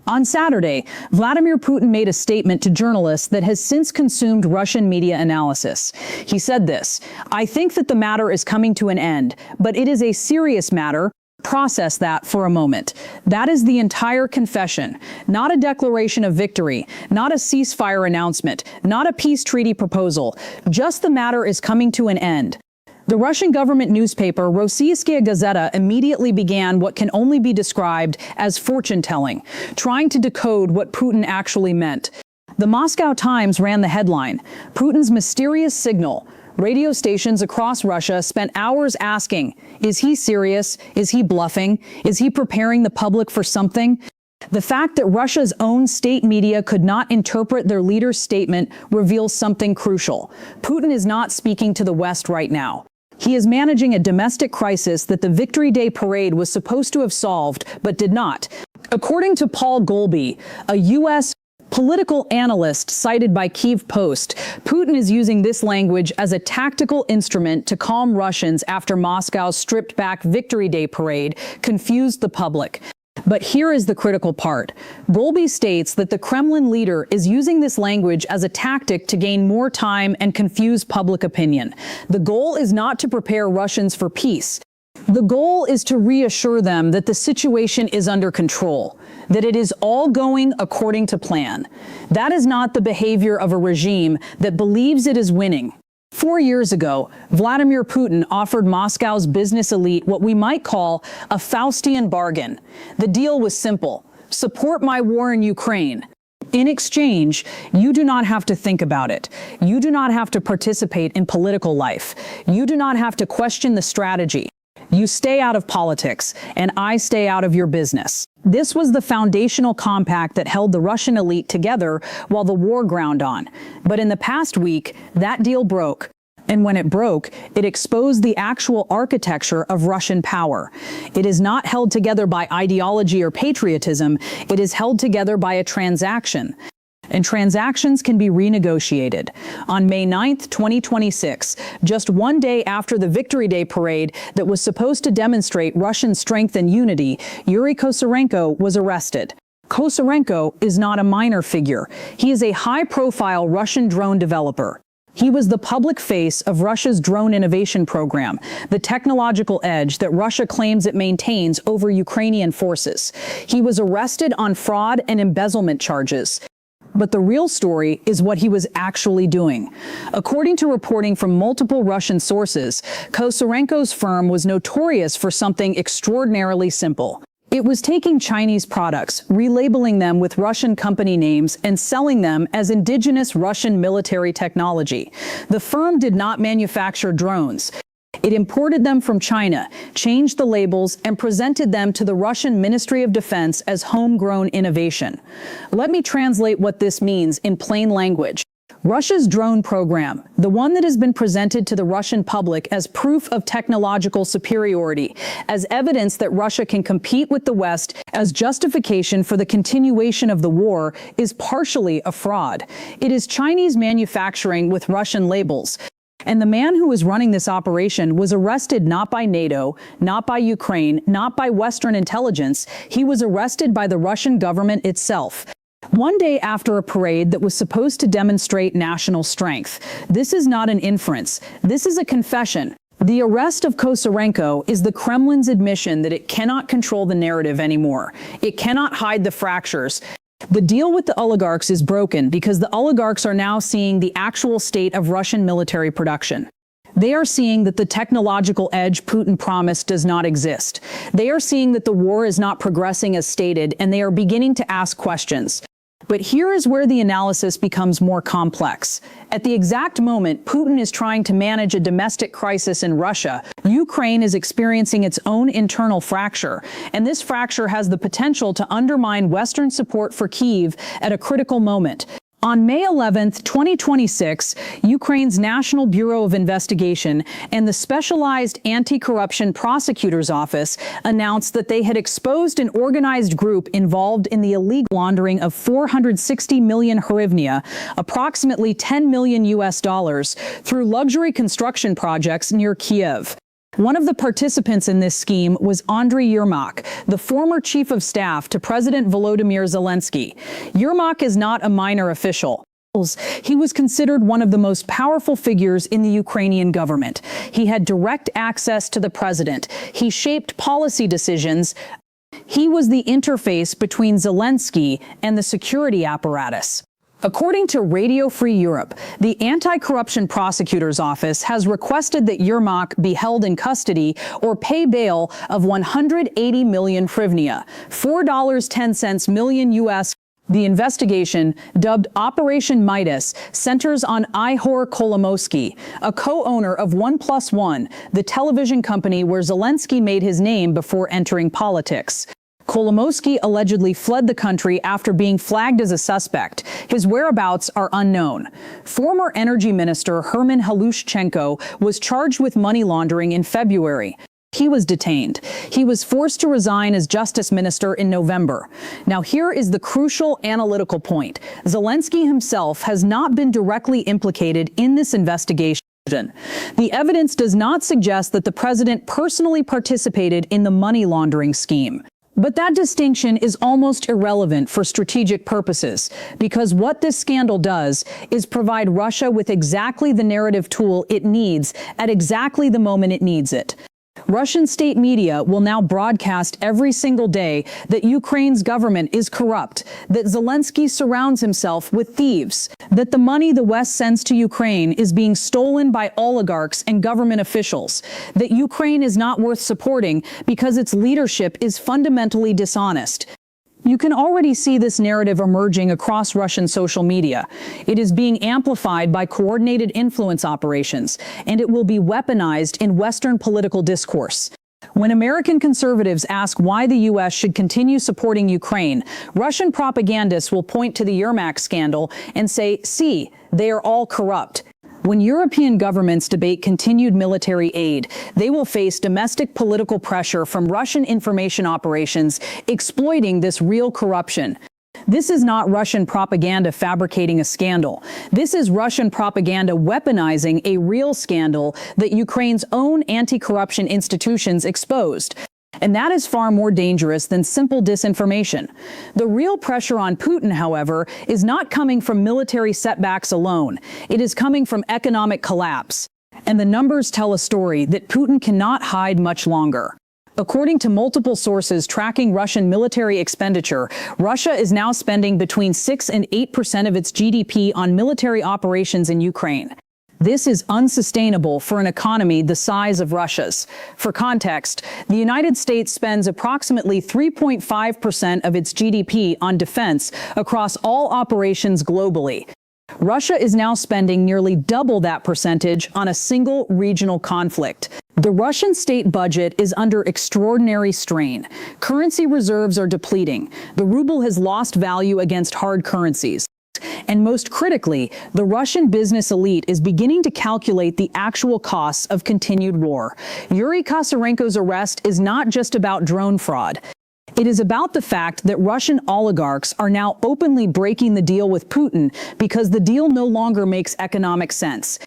On Saturday, Vladimir Putin made a statement to journalists that has since consumed Russian media analysis. He said this: "I think that the matter is coming to an end, but it is a serious matter. Process that for a moment." That is the entire confession, not a declaration of victory, not a ceasefire announcement, not a peace treaty proposal. Just the matter is coming to an end. The Russian government newspaper Rossiyskaya Gazeta immediately began what can only be described as fortune-telling, trying to decode what Putin actually meant. The Moscow Times ran the headline, "Putin's mysterious signal." Radio stations across Russia spent hours asking, is he serious? Is he bluffing? Is he preparing the public for something? The fact that Russia's own state media could not interpret their leader's statement reveals something crucial. Putin is not speaking to the West right now. He is managing a domestic crisis that the Victory Day parade was supposed to have solved, but did not. According to Paul Golby, a U.S. political analyst cited by Kyiv Post, Putin is using this language as a tactical instrument to calm Russians after Moscow's stripped-back Victory Day parade confused the public. But here is the critical part. Golby states that the Kremlin leader is using this language as a tactic to gain more time and confuse public opinion. The goal is not to prepare Russians for peace. The goal is to reassure them that the situation is under control, that it is all going according to plan. That is not the behavior of a regime that believes it is winning. 4 years ago, Vladimir Putin offered Moscow's business elite what we might call a Faustian bargain. The deal was simple: support my war in Ukraine. In exchange, you do not have to think about it. You do not have to participate in political life. You do not have to question the strategy. You stay out of politics, and I stay out of your business. This was the foundational compact that held the Russian elite together while the war ground on. But in the past week, that deal broke. And when it broke, it exposed the actual architecture of Russian power. It is not held together by ideology or patriotism. It is held together by a transaction. And transactions can be renegotiated. On May 9th, 2026, just one day after the Victory Day parade that was supposed to demonstrate Russian strength and unity, Yuri Kosarenko was arrested. Kosarenko is not a minor figure. He is a high-profile Russian drone developer. He was the public face of Russia's drone innovation program, the technological edge that Russia claims it maintains over Ukrainian forces. He was arrested on fraud and embezzlement charges. But the real story is what he was actually doing. According to reporting from multiple Russian sources, Kosarenko's firm was notorious for something extraordinarily simple. It was taking Chinese products, relabeling them with Russian company names, and selling them as indigenous Russian military technology. The firm did not manufacture drones. It imported them from China, changed the labels, and presented them to the Russian Ministry of Defense as homegrown innovation. Let me translate what this means in plain language. Russia's drone program, the one that has been presented to the Russian public as proof of technological superiority, as evidence that Russia can compete with the West, as justification for the continuation of the war, is partially a fraud. It is Chinese manufacturing with Russian labels. And the man who was running this operation was arrested not by NATO, not by Ukraine, not by Western intelligence. He was arrested by the Russian government itself. One day after a parade that was supposed to demonstrate national strength. This is not an inference. This is a confession. The arrest of Kosarenko is the Kremlin's admission that it cannot control the narrative anymore. It cannot hide the fractures. The deal with the oligarchs is broken because the oligarchs are now seeing the actual state of Russian military production. They are seeing that the technological edge Putin promised does not exist. They are seeing that the war is not progressing as stated, and they are beginning to ask questions. But here is where the analysis becomes more complex. At the exact moment Putin is trying to manage a domestic crisis in Russia, Ukraine is experiencing its own internal fracture, and this fracture has the potential to undermine Western support for Kyiv at a critical moment. On May 11th, 2026, Ukraine's National Bureau of Investigation and the Specialized Anti-Corruption Prosecutor's Office announced that they had exposed an organized group involved in the illegal laundering of 460 million hryvnia, approximately $10 million US, through luxury construction projects near Kiev. One of the participants in this scheme was Andriy Yermak, the former chief of staff to President Volodymyr Zelensky. Yermak is not a minor official. He was considered one of the most powerful figures in the Ukrainian government. He had direct access to the president. He shaped policy decisions. He was the interface between Zelensky and the security apparatus. According to Radio Free Europe, the Anti-Corruption Prosecutor's Office has requested that Yermak be held in custody or pay bail of 180 million hryvnia, $4.10 million US. The investigation, dubbed Operation Midas, centers on Ihor Kolomoisky, a co-owner of 1+1, the television company where Zelensky made his name before entering politics. Kolomoisky allegedly fled the country after being flagged as a suspect. His whereabouts are unknown. Former Energy Minister Herman Halushchenko was charged with money laundering in February. He was detained. He was forced to resign as Justice Minister in November. Now here is the crucial analytical point. Zelensky himself has not been directly implicated in this investigation. The evidence does not suggest that the president personally participated in the money laundering scheme. But that distinction is almost irrelevant for strategic purposes, because what this scandal does is provide Russia with exactly the narrative tool it needs at exactly the moment it needs it. Russian state media will now broadcast every single day that Ukraine's government is corrupt, that Zelensky surrounds himself with thieves, that the money the West sends to Ukraine is being stolen by oligarchs and government officials, that Ukraine is not worth supporting because its leadership is fundamentally dishonest. You can already see this narrative emerging across Russian social media. It is being amplified by coordinated influence operations, and it will be weaponized in Western political discourse. When American conservatives ask why the U.S. should continue supporting Ukraine, Russian propagandists will point to the Yermak scandal and say, see, they are all corrupt. When European governments debate continued military aid, they will face domestic political pressure from Russian information operations exploiting this real corruption. This is not Russian propaganda fabricating a scandal. This is Russian propaganda weaponizing a real scandal that Ukraine's own anti-corruption institutions exposed. And that is far more dangerous than simple disinformation. The real pressure on Putin, however, is not coming from military setbacks alone. It is coming from economic collapse. And the numbers tell a story that Putin cannot hide much longer. According to multiple sources tracking Russian military expenditure, Russia is now spending between 6 and 8% of its GDP on military operations in Ukraine. This is unsustainable for an economy the size of Russia's. For context, the United States spends approximately 3.5% of its GDP on defense across all operations globally. Russia is now spending nearly double that percentage on a single regional conflict. The Russian state budget is under extraordinary strain. Currency reserves are depleting. The ruble has lost value against hard currencies. And most critically, the Russian business elite is beginning to calculate the actual costs of continued war. Yuri Kosarenko's arrest is not just about drone fraud. It is about the fact that Russian oligarchs are now openly breaking the deal with Putin because the deal no longer makes economic sense.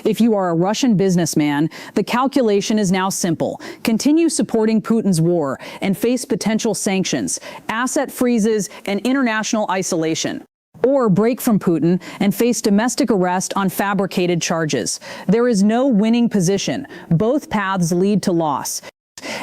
If you are a Russian businessman, the calculation is now simple. Continue supporting Putin's war and face potential sanctions, asset freezes, and international isolation. Or break from Putin and face domestic arrest on fabricated charges. There is no winning position. Both paths lead to loss.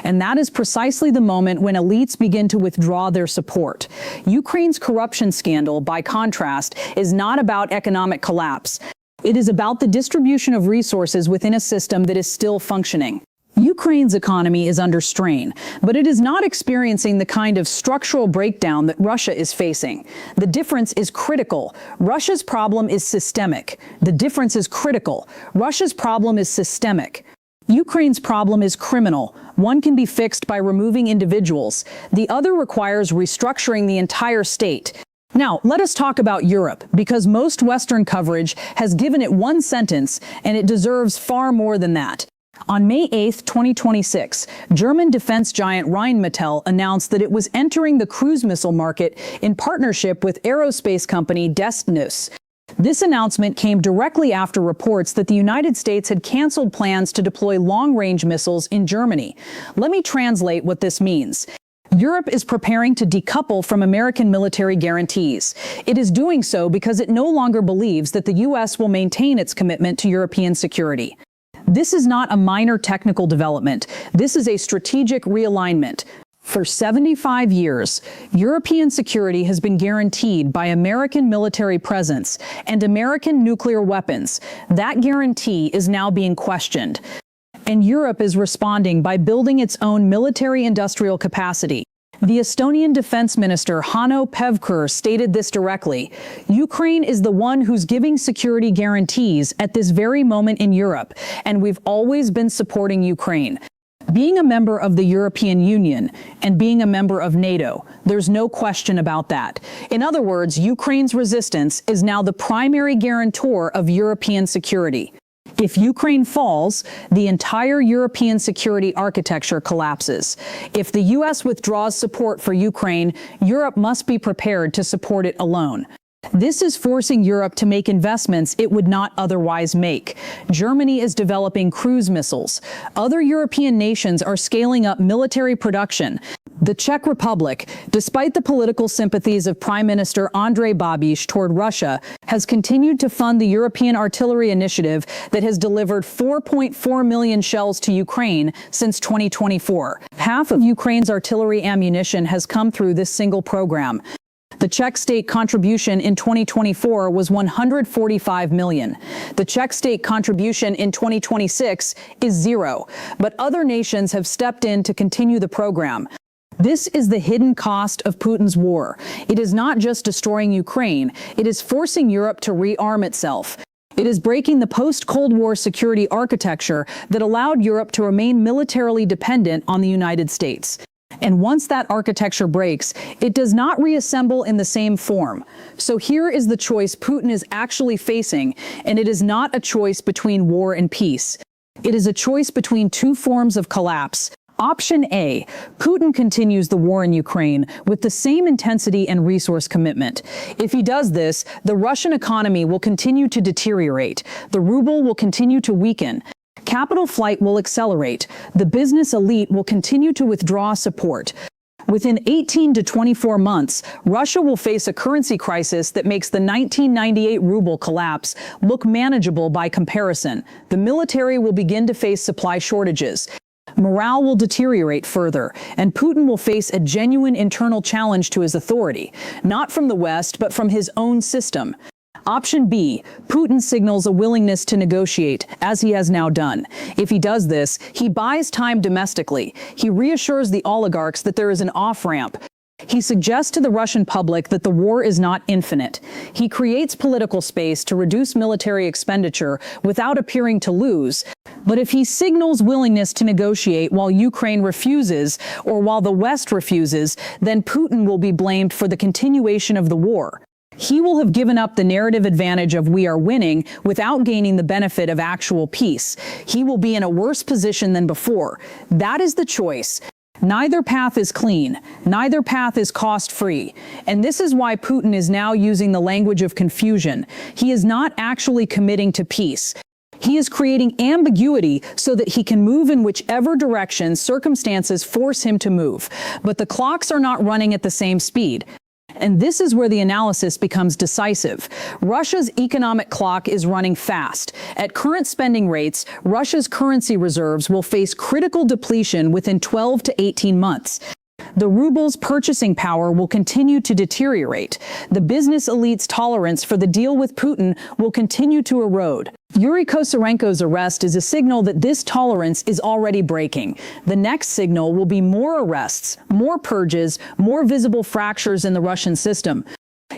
And that is precisely the moment when elites begin to withdraw their support. Ukraine's corruption scandal, by contrast, is not about economic collapse. It is about the distribution of resources within a system that is still functioning. Ukraine's economy is under strain, but it is not experiencing the kind of structural breakdown that Russia is facing. The difference is critical. Russia's problem is systemic. The difference is critical. Russia's problem is systemic. Ukraine's problem is criminal. One can be fixed by removing individuals. The other requires restructuring the entire state. Now, let us talk about Europe, because most Western coverage has given it one sentence, and it deserves far more than that. On May 8, 2026, German defense giant Rheinmetall announced that it was entering the cruise missile market in partnership with aerospace company Destinus. This announcement came directly after reports that the United States had canceled plans to deploy long-range missiles in Germany. Let me translate what this means. Europe is preparing to decouple from American military guarantees. It is doing so because it no longer believes that the U.S. will maintain its commitment to European security. This is not a minor technical development. This is a strategic realignment. For 75 years, European security has been guaranteed by American military presence and American nuclear weapons. That guarantee is now being questioned. And Europe is responding by building its own military-industrial capacity. The Estonian Defense Minister Hanno Pevkur stated this directly. Ukraine is the one who's giving security guarantees at this very moment in Europe, and we've always been supporting Ukraine. Being a member of the European Union and being a member of NATO, there's no question about that. In other words, Ukraine's resistance is now the primary guarantor of European security. If Ukraine falls, the entire European security architecture collapses. If the U.S. withdraws support for Ukraine, Europe must be prepared to support it alone. This is forcing Europe to make investments it would not otherwise make. Germany is developing cruise missiles. Other European nations are scaling up military production. The Czech Republic, despite the political sympathies of Prime Minister Andrej Babiš toward Russia, has continued to fund the European Artillery Initiative that has delivered 4.4 million shells to Ukraine since 2024. Half of Ukraine's artillery ammunition has come through this single program. The Czech state contribution in 2024 was 145 million. The Czech state contribution in 2026 is zero, but other nations have stepped in to continue the program. This is the hidden cost of Putin's war. It is not just destroying Ukraine, it is forcing Europe to rearm itself. It is breaking the post-Cold War security architecture that allowed Europe to remain militarily dependent on the United States. And once that architecture breaks, it does not reassemble in the same form. So here is the choice Putin is actually facing, and it is not a choice between war and peace. It is a choice between two forms of collapse. Option A, Putin continues the war in Ukraine with the same intensity and resource commitment. If he does this, the Russian economy will continue to deteriorate. The ruble will continue to weaken. Capital flight will accelerate. The business elite will continue to withdraw support. Within 18 to 24 months, Russia will face a currency crisis that makes the 1998 ruble collapse look manageable by comparison. The military will begin to face supply shortages. Morale will deteriorate further, and Putin will face a genuine internal challenge to his authority, not from the West, but from his own system. Option B, Putin signals a willingness to negotiate, as he has now done. If he does this, he buys time domestically. He reassures the oligarchs that there is an off-ramp. He suggests to the Russian public that the war is not infinite. He creates political space to reduce military expenditure without appearing to lose. But if he signals willingness to negotiate while Ukraine refuses, or while the West refuses, then Putin will be blamed for the continuation of the war. He will have given up the narrative advantage of we are winning without gaining the benefit of actual peace. He will be in a worse position than before. That is the choice. Neither path is clean. Neither path is cost-free. And this is why Putin is now using the language of confusion. He is not actually committing to peace. He is creating ambiguity so that he can move in whichever direction circumstances force him to move. But the clocks are not running at the same speed. And this is where the analysis becomes decisive. Russia's economic clock is running fast. At current spending rates, Russia's currency reserves will face critical depletion within 12 to 18 months. The ruble's purchasing power will continue to deteriorate. The business elite's tolerance for the deal with Putin will continue to erode. Yuri Kosarenko's arrest is a signal that this tolerance is already breaking. The next signal will be more arrests, more purges, more visible fractures in the Russian system.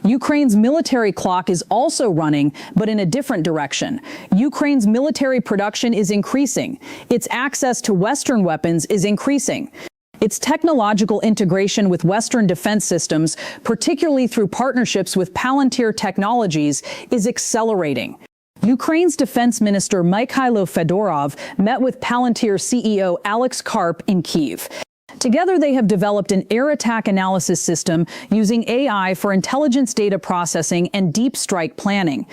Ukraine's military clock is also running, but in a different direction. Ukraine's military production is increasing. Its access to Western weapons is increasing. Its technological integration with Western defense systems, particularly through partnerships with Palantir Technologies, is accelerating. Ukraine's Defense Minister Mikhailo Fedorov met with Palantir CEO Alex Karp in Kyiv. Together, they have developed an air attack analysis system using AI for intelligence data processing and deep strike planning.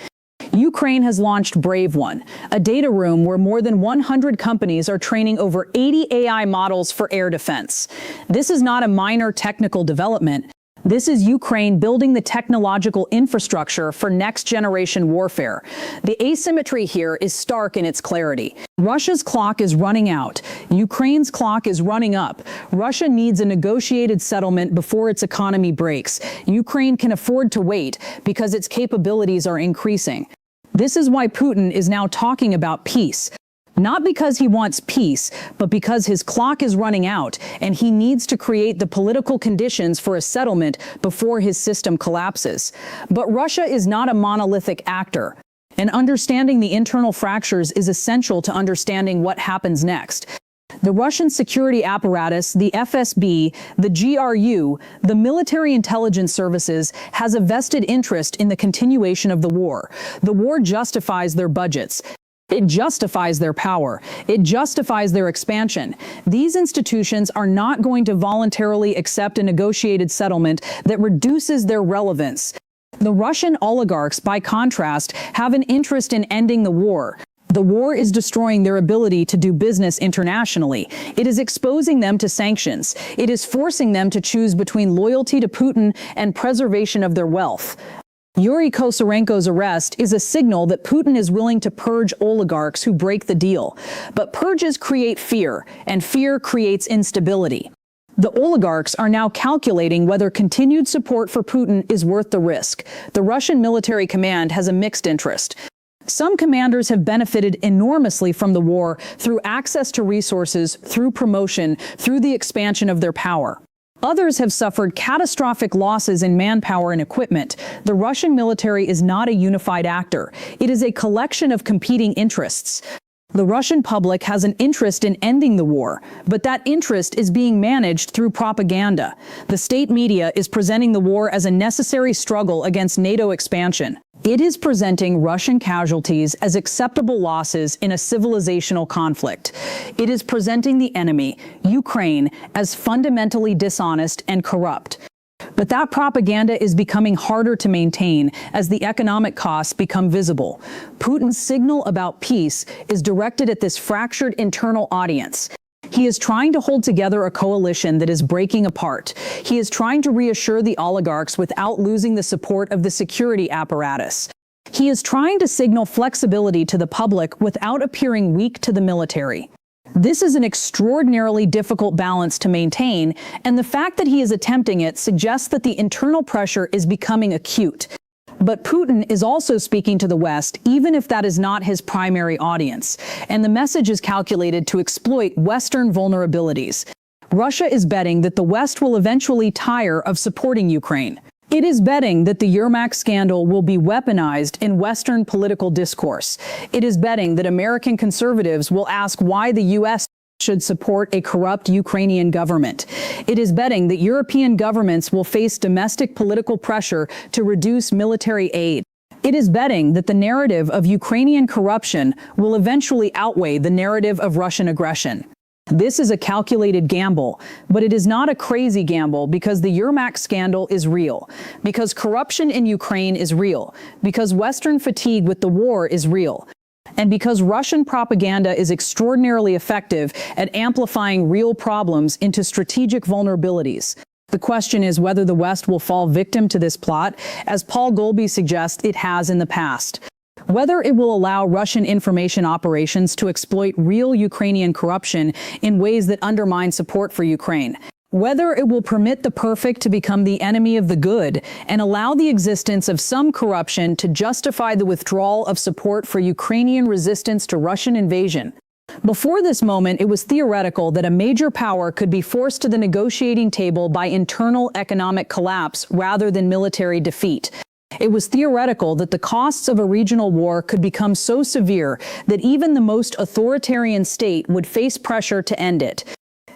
Ukraine has launched Brave One, a data room where more than 100 companies are training over 80 AI models for air defense. This is not a minor technical development. This is Ukraine building the technological infrastructure for next-generation warfare. The asymmetry here is stark in its clarity. Russia's clock is running out. Ukraine's clock is running up. Russia needs a negotiated settlement before its economy breaks. Ukraine can afford to wait because its capabilities are increasing. This is why Putin is now talking about peace. Not because he wants peace, but because his clock is running out and he needs to create the political conditions for a settlement before his system collapses. But Russia is not a monolithic actor, and understanding the internal fractures is essential to understanding what happens next. The Russian security apparatus, the FSB, the GRU, the military intelligence services, has a vested interest in the continuation of the war. The war justifies their budgets. It justifies their power. It justifies their expansion. These institutions are not going to voluntarily accept a negotiated settlement that reduces their relevance. The Russian oligarchs, by contrast, have an interest in ending the war. The war is destroying their ability to do business internationally. It is exposing them to sanctions. It is forcing them to choose between loyalty to Putin and preservation of their wealth. Yuri Kosarenko's arrest is a signal that Putin is willing to purge oligarchs who break the deal. But purges create fear, and fear creates instability. The oligarchs are now calculating whether continued support for Putin is worth the risk. The Russian military command has a mixed interest. Some commanders have benefited enormously from the war through access to resources, through promotion, through the expansion of their power. Others have suffered catastrophic losses in manpower and equipment. The Russian military is not a unified actor. It is a collection of competing interests. The Russian public has an interest in ending the war, but that interest is being managed through propaganda. The state media is presenting the war as a necessary struggle against NATO expansion. It is presenting Russian casualties as acceptable losses in a civilizational conflict. It is presenting the enemy, Ukraine, as fundamentally dishonest and corrupt. But that propaganda is becoming harder to maintain as the economic costs become visible. Putin's signal about peace is directed at this fractured internal audience. He is trying to hold together a coalition that is breaking apart. He is trying to reassure the oligarchs without losing the support of the security apparatus. He is trying to signal flexibility to the public without appearing weak to the military. This is an extraordinarily difficult balance to maintain, and the fact that he is attempting it suggests that the internal pressure is becoming acute. But Putin is also speaking to the West, even if that is not his primary audience, and the message is calculated to exploit Western vulnerabilities. Russia is betting that the West will eventually tire of supporting Ukraine. It is betting that the Yermak scandal will be weaponized in Western political discourse. It is betting that American conservatives will ask why the U.S. should support a corrupt Ukrainian government. It is betting that European governments will face domestic political pressure to reduce military aid. It is betting that the narrative of Ukrainian corruption will eventually outweigh the narrative of Russian aggression. This is a calculated gamble, but it is not a crazy gamble because the Yermak scandal is real, because corruption in Ukraine is real, because Western fatigue with the war is real, and because Russian propaganda is extraordinarily effective at amplifying real problems into strategic vulnerabilities. The question is whether the West will fall victim to this plot, as Paul Golby suggests it has in the past. Whether it will allow Russian information operations to exploit real Ukrainian corruption in ways that undermine support for Ukraine. Whether it will permit the perfect to become the enemy of the good and allow the existence of some corruption to justify the withdrawal of support for Ukrainian resistance to Russian invasion. Before this moment, it was theoretical that a major power could be forced to the negotiating table by internal economic collapse rather than military defeat. It was theoretical that the costs of a regional war could become so severe that even the most authoritarian state would face pressure to end it.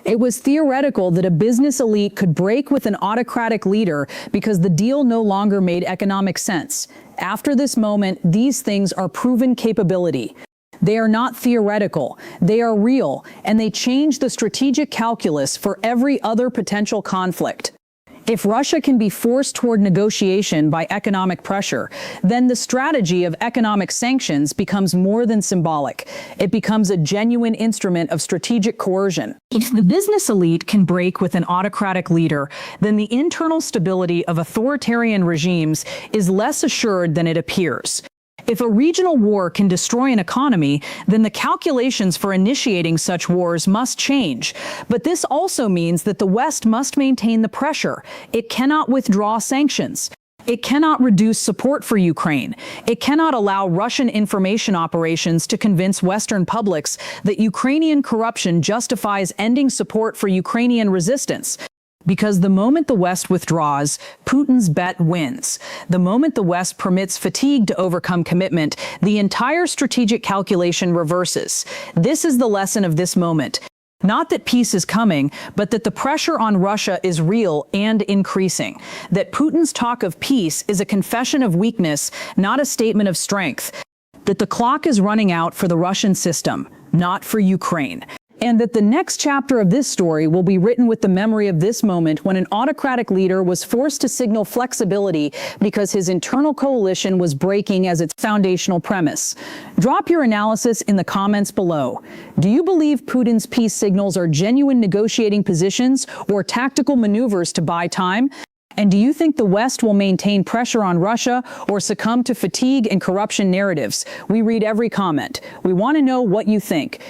It was theoretical that a business elite could break with an autocratic leader because the deal no longer made economic sense. After this moment, these things are proven capability. They are not theoretical, they are real, and they change the strategic calculus for every other potential conflict. If Russia can be forced toward negotiation by economic pressure, then the strategy of economic sanctions becomes more than symbolic. It becomes a genuine instrument of strategic coercion. If the business elite can break with an autocratic leader, then the internal stability of authoritarian regimes is less assured than it appears. If a regional war can destroy an economy, then the calculations for initiating such wars must change. But this also means that the West must maintain the pressure. It cannot withdraw sanctions. It cannot reduce support for Ukraine. It cannot allow Russian information operations to convince Western publics that Ukrainian corruption justifies ending support for Ukrainian resistance. Because the moment the West withdraws, Putin's bet wins. The moment the West permits fatigue to overcome commitment, the entire strategic calculation reverses. This is the lesson of this moment. Not that peace is coming, but that the pressure on Russia is real and increasing. That Putin's talk of peace is a confession of weakness, not a statement of strength. That the clock is running out for the Russian system, not for Ukraine. And that the next chapter of this story will be written with the memory of this moment when an autocratic leader was forced to signal flexibility because his internal coalition was breaking as its foundational premise. Drop your analysis in the comments below. Do you believe Putin's peace signals are genuine negotiating positions or tactical maneuvers to buy time? And do you think the West will maintain pressure on Russia or succumb to fatigue and corruption narratives? We read every comment. We want to know what you think.